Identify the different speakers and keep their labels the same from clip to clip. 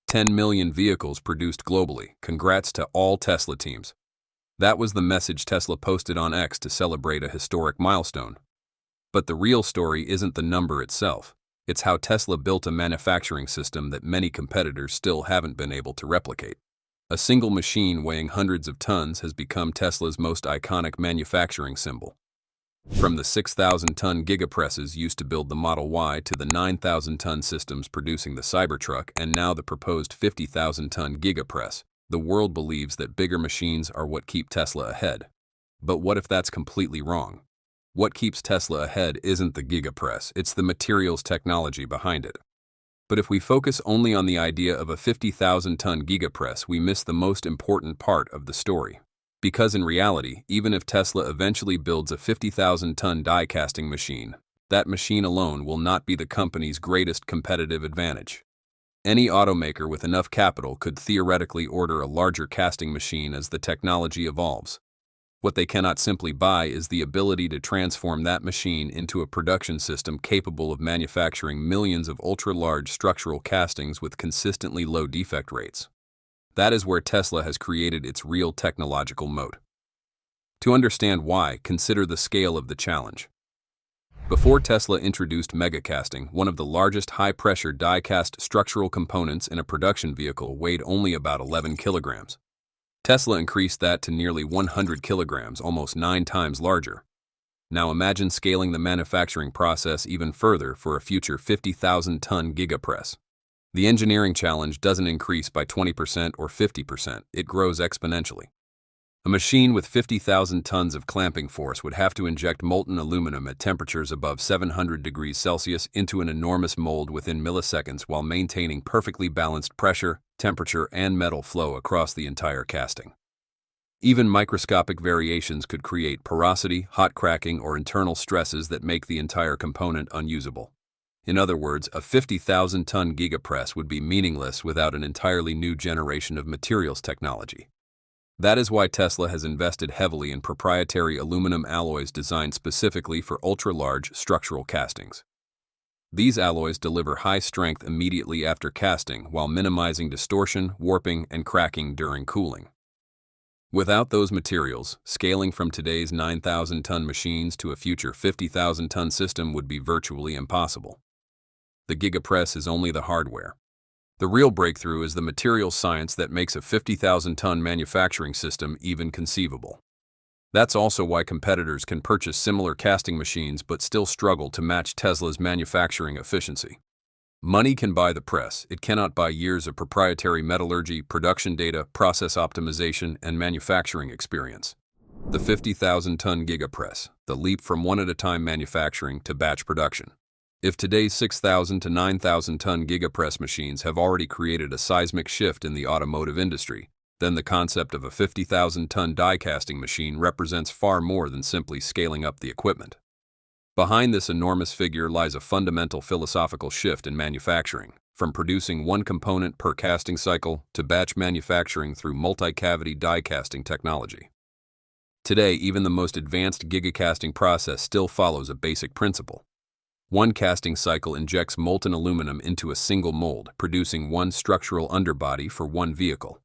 Speaker 1: 10 million vehicles produced globally. Congrats to all Tesla teams. That was the message Tesla posted on X to celebrate a historic milestone. But the real story isn't the number itself. It's how Tesla built a manufacturing system that many competitors still haven't been able to replicate. A single machine weighing hundreds of tons has become Tesla's most iconic manufacturing symbol. From the 6,000-ton Gigapresses used to build the Model Y to the 9,000-ton systems producing the Cybertruck and now the proposed 50,000-ton Gigapress, the world believes that bigger machines are what keep Tesla ahead. But what if that's completely wrong? What keeps Tesla ahead isn't the Gigapress, it's the materials technology behind it. But if we focus only on the idea of a 50,000-ton Gigapress, we miss the most important part of the story. Because in reality, even if Tesla eventually builds a 50,000-ton die-casting machine, that machine alone will not be the company's greatest competitive advantage. Any automaker with enough capital could theoretically order a larger casting machine as the technology evolves. What they cannot simply buy is the ability to transform that machine into a production system capable of manufacturing millions of ultra-large structural castings with consistently low defect rates. That is where Tesla has created its real technological moat. To understand why, consider the scale of the challenge. Before Tesla introduced megacasting, one of the largest high-pressure die-cast structural components in a production vehicle weighed only about 11 kilograms. Tesla increased that to nearly 100 kilograms, almost 9 times larger. Now imagine scaling the manufacturing process even further for a future 50,000-ton Gigapress. The engineering challenge doesn't increase by 20% or 50%, it grows exponentially. A machine with 50,000 tons of clamping force would have to inject molten aluminum at temperatures above 700 degrees Celsius into an enormous mold within milliseconds while maintaining perfectly balanced pressure, temperature, and metal flow across the entire casting. Even microscopic variations could create porosity, hot cracking, or internal stresses that make the entire component unusable. In other words, a 50,000-ton Gigapress would be meaningless without an entirely new generation of materials technology. That is why Tesla has invested heavily in proprietary aluminum alloys designed specifically for ultra-large structural castings. These alloys deliver high strength immediately after casting while minimizing distortion, warping, and cracking during cooling. Without those materials, scaling from today's 9,000-ton machines to a future 50,000-ton system would be virtually impossible. The Gigapress is only the hardware. The real breakthrough is the materials science that makes a 50,000-ton manufacturing system even conceivable. That's also why competitors can purchase similar casting machines but still struggle to match Tesla's manufacturing efficiency. Money can buy the press, it cannot buy years of proprietary metallurgy, production data, process optimization, and manufacturing experience. The 50,000-ton Gigapress, the leap from one-at-a-time manufacturing to batch production. If today's 6,000 to 9,000-ton Gigapress machines have already created a seismic shift in the automotive industry, then the concept of a 50,000-ton die-casting machine represents far more than simply scaling up the equipment. Behind this enormous figure lies a fundamental philosophical shift in manufacturing, from producing one component per casting cycle to batch manufacturing through multi-cavity die-casting technology. Today, even the most advanced gigacasting process still follows a basic principle. One casting cycle injects molten aluminum into a single mold, producing one structural underbody for one vehicle.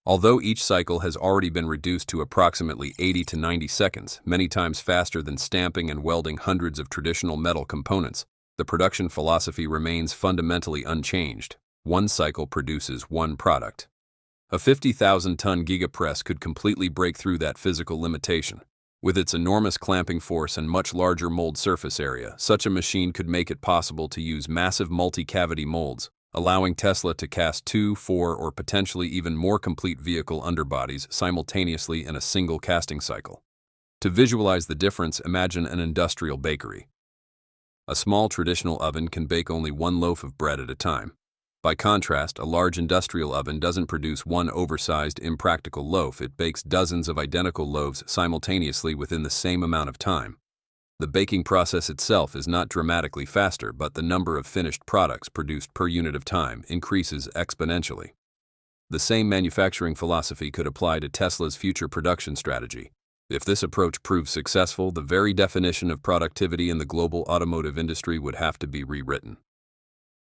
Speaker 1: Although each cycle has already been reduced to approximately 80 to 90 seconds, many times faster than stamping and welding hundreds of traditional metal components, the production philosophy remains fundamentally unchanged. One cycle produces one product. A 50,000-ton Gigapress could completely break through that physical limitation. With its enormous clamping force and much larger mold surface area, such a machine could make it possible to use massive multi-cavity molds, allowing Tesla to cast 2, 4, or potentially even more complete vehicle underbodies simultaneously in a single casting cycle. To visualize the difference, imagine an industrial bakery. A small traditional oven can bake only one loaf of bread at a time. By contrast, a large industrial oven doesn't produce one oversized, impractical loaf, it bakes dozens of identical loaves simultaneously within the same amount of time. The baking process itself is not dramatically faster, but the number of finished products produced per unit of time increases exponentially. The same manufacturing philosophy could apply to Tesla's future production strategy. If this approach proves successful, the very definition of productivity in the global automotive industry would have to be rewritten.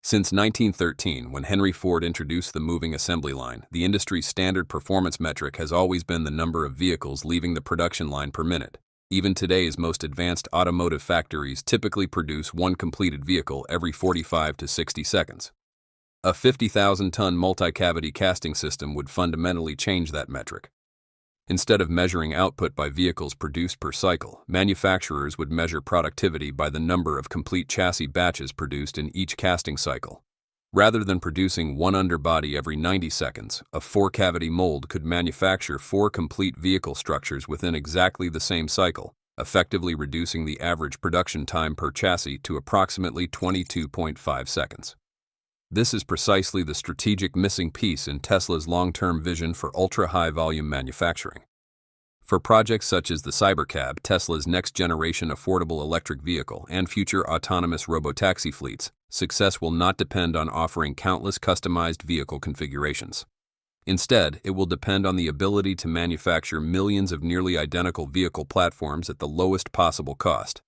Speaker 1: Since 1913, when Henry Ford introduced the moving assembly line, the industry's standard performance metric has always been the number of vehicles leaving the production line per minute. Even today's most advanced automotive factories typically produce one completed vehicle every 45 to 60 seconds. A 50,000-ton multi-cavity casting system would fundamentally change that metric. Instead of measuring output by vehicles produced per cycle, manufacturers would measure productivity by the number of complete chassis batches produced in each casting cycle. Rather than producing one underbody every 90 seconds, a 4-cavity mold could manufacture 4 complete vehicle structures within exactly the same cycle, effectively reducing the average production time per chassis to approximately 22.5 seconds. This is precisely the strategic missing piece in Tesla's long-term vision for ultra-high-volume manufacturing. For projects such as the Cybercab, Tesla's next-generation affordable electric vehicle, and future autonomous robotaxi fleets, success will not depend on offering countless customized vehicle configurations. Instead, it will depend on the ability to manufacture millions of nearly identical vehicle platforms at the lowest possible cost.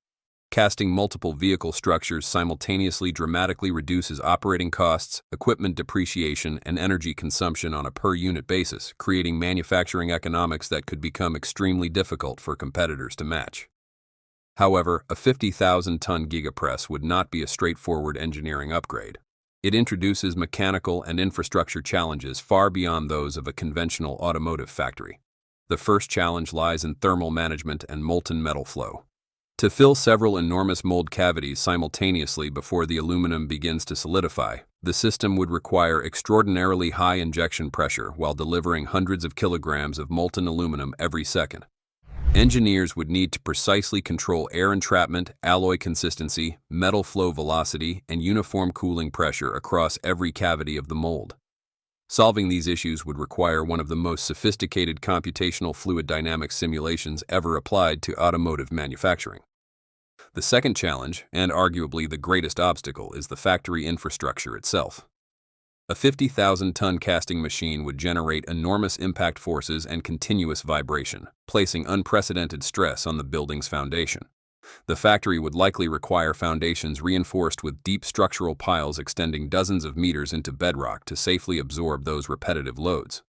Speaker 1: Casting multiple vehicle structures simultaneously dramatically reduces operating costs, equipment depreciation, and energy consumption on a per-unit basis, creating manufacturing economics that could become extremely difficult for competitors to match. However, a 50,000-ton Gigapress would not be a straightforward engineering upgrade. It introduces mechanical and infrastructure challenges far beyond those of a conventional automotive factory. The first challenge lies in thermal management and molten metal flow. To fill several enormous mold cavities simultaneously before the aluminum begins to solidify, the system would require extraordinarily high injection pressure while delivering hundreds of kilograms of molten aluminum every second. Engineers would need to precisely control air entrapment, alloy consistency, metal flow velocity, and uniform cooling pressure across every cavity of the mold. Solving these issues would require one of the most sophisticated computational fluid dynamics simulations ever applied to automotive manufacturing. The second challenge, and arguably the greatest obstacle, is the factory infrastructure itself. A 50,000-ton casting machine would generate enormous impact forces and continuous vibration, placing unprecedented stress on the building's foundation. The factory would likely require foundations reinforced with deep structural piles extending dozens of meters into bedrock to safely absorb those repetitive loads.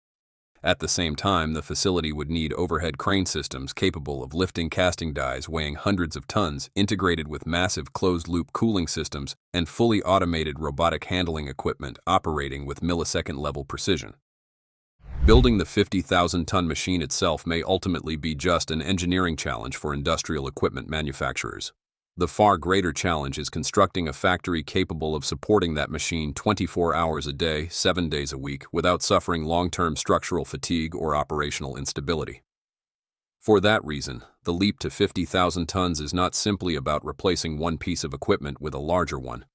Speaker 1: At the same time, the facility would need overhead crane systems capable of lifting casting dies weighing hundreds of tons, integrated with massive closed-loop cooling systems and fully automated robotic handling equipment operating with millisecond-level precision. Building the 50,000-ton machine itself may ultimately be just an engineering challenge for industrial equipment manufacturers. The far greater challenge is constructing a factory capable of supporting that machine 24 hours a day, 7 days a week, without suffering long-term structural fatigue or operational instability. For that reason, the leap to 50,000 tons is not simply about replacing one piece of equipment with a larger one.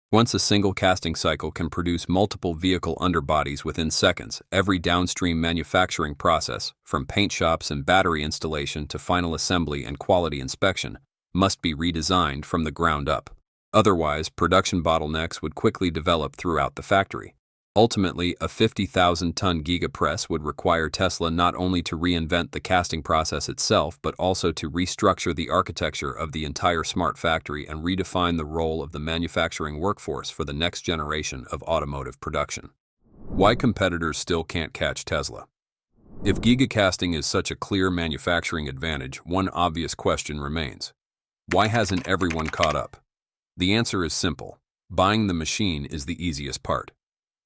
Speaker 1: Once a single casting cycle can produce multiple vehicle underbodies within seconds, every downstream manufacturing process, from paint shops and battery installation to final assembly and quality inspection, must be redesigned from the ground up. Otherwise, production bottlenecks would quickly develop throughout the factory. Ultimately, a 50,000-ton Gigapress would require Tesla not only to reinvent the casting process itself, but also to restructure the architecture of the entire smart factory and redefine the role of the manufacturing workforce for the next generation of automotive production. Why competitors still can't catch Tesla? If gigacasting is such a clear manufacturing advantage, one obvious question remains. Why hasn't everyone caught up? The answer is simple. Buying the machine is the easiest part.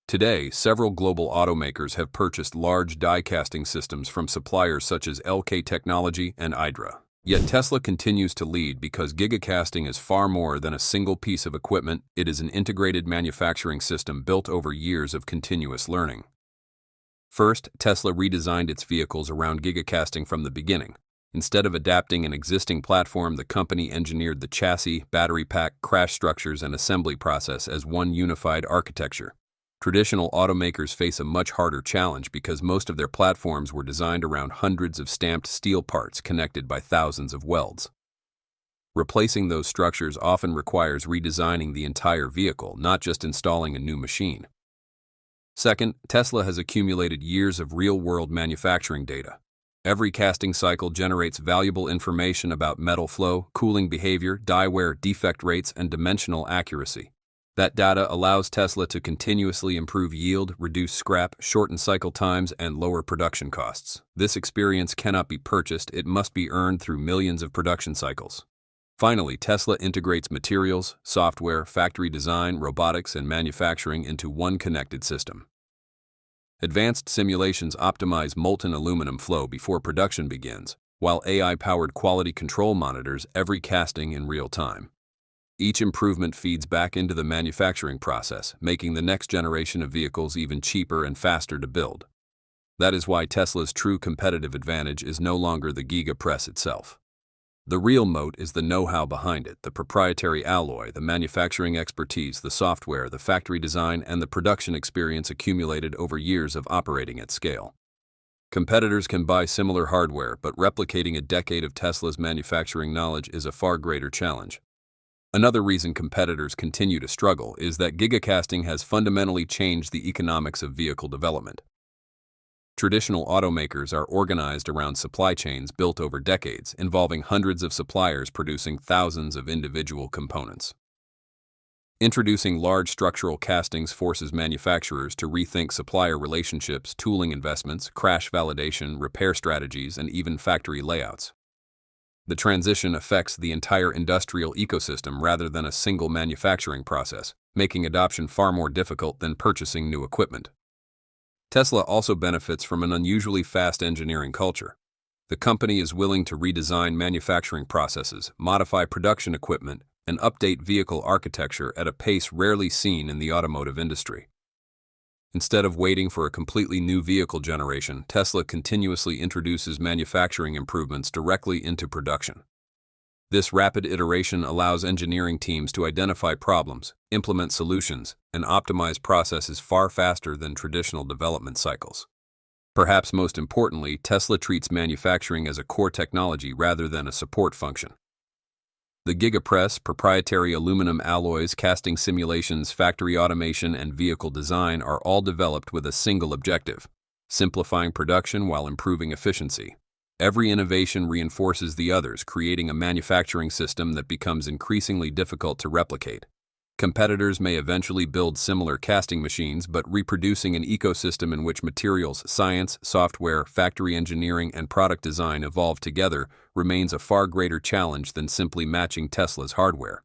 Speaker 1: Today, several global automakers have purchased large die casting systems from suppliers such as LK Technology and Hydra. Yet Tesla continues to lead because gigacasting is far more than a single piece of equipment. It is an integrated manufacturing system built over years of continuous learning. First, Tesla redesigned its vehicles around gigacasting from the beginning. Instead of adapting an existing platform, the company engineered the chassis, battery pack, crash structures, and assembly process as one unified architecture. Traditional automakers face a much harder challenge because most of their platforms were designed around hundreds of stamped steel parts connected by thousands of welds. Replacing those structures often requires redesigning the entire vehicle, not just installing a new machine. Second, Tesla has accumulated years of real-world manufacturing data. Every casting cycle generates valuable information about metal flow, cooling behavior, die wear, defect rates, and dimensional accuracy. That data allows Tesla to continuously improve yield, reduce scrap, shorten cycle times, and lower production costs. This experience cannot be purchased, it must be earned through millions of production cycles. Finally, Tesla integrates materials, software, factory design, robotics, and manufacturing into one connected system. Advanced simulations optimize molten aluminum flow before production begins, while AI-powered quality control monitors every casting in real time. Each improvement feeds back into the manufacturing process, making the next generation of vehicles even cheaper and faster to build. That is why Tesla's true competitive advantage is no longer the Giga Press itself. The real moat is the know-how behind it, the proprietary alloy, the manufacturing expertise, the software, the factory design, and the production experience accumulated over years of operating at scale. Competitors can buy similar hardware, but replicating a decade of Tesla's manufacturing knowledge is a far greater challenge. Another reason competitors continue to struggle is that gigacasting has fundamentally changed the economics of vehicle development. Traditional automakers are organized around supply chains built over decades, involving hundreds of suppliers producing thousands of individual components. Introducing large structural castings forces manufacturers to rethink supplier relationships, tooling investments, crash validation, repair strategies, and even factory layouts. The transition affects the entire industrial ecosystem rather than a single manufacturing process, making adoption far more difficult than purchasing new equipment. Tesla also benefits from an unusually fast engineering culture. The company is willing to redesign manufacturing processes, modify production equipment, and update vehicle architecture at a pace rarely seen in the automotive industry. Instead of waiting for a completely new vehicle generation, Tesla continuously introduces manufacturing improvements directly into production. This rapid iteration allows engineering teams to identify problems, implement solutions, and optimize processes far faster than traditional development cycles. Perhaps most importantly, Tesla treats manufacturing as a core technology rather than a support function. The Gigapress, proprietary aluminum alloys, casting simulations, factory automation, and vehicle design are all developed with a single objective: simplifying production while improving efficiency. Every innovation reinforces the others, creating a manufacturing system that becomes increasingly difficult to replicate. Competitors may eventually build similar casting machines, but reproducing an ecosystem in which materials, science, software, factory engineering, and product design evolve together remains a far greater challenge than simply matching Tesla's hardware.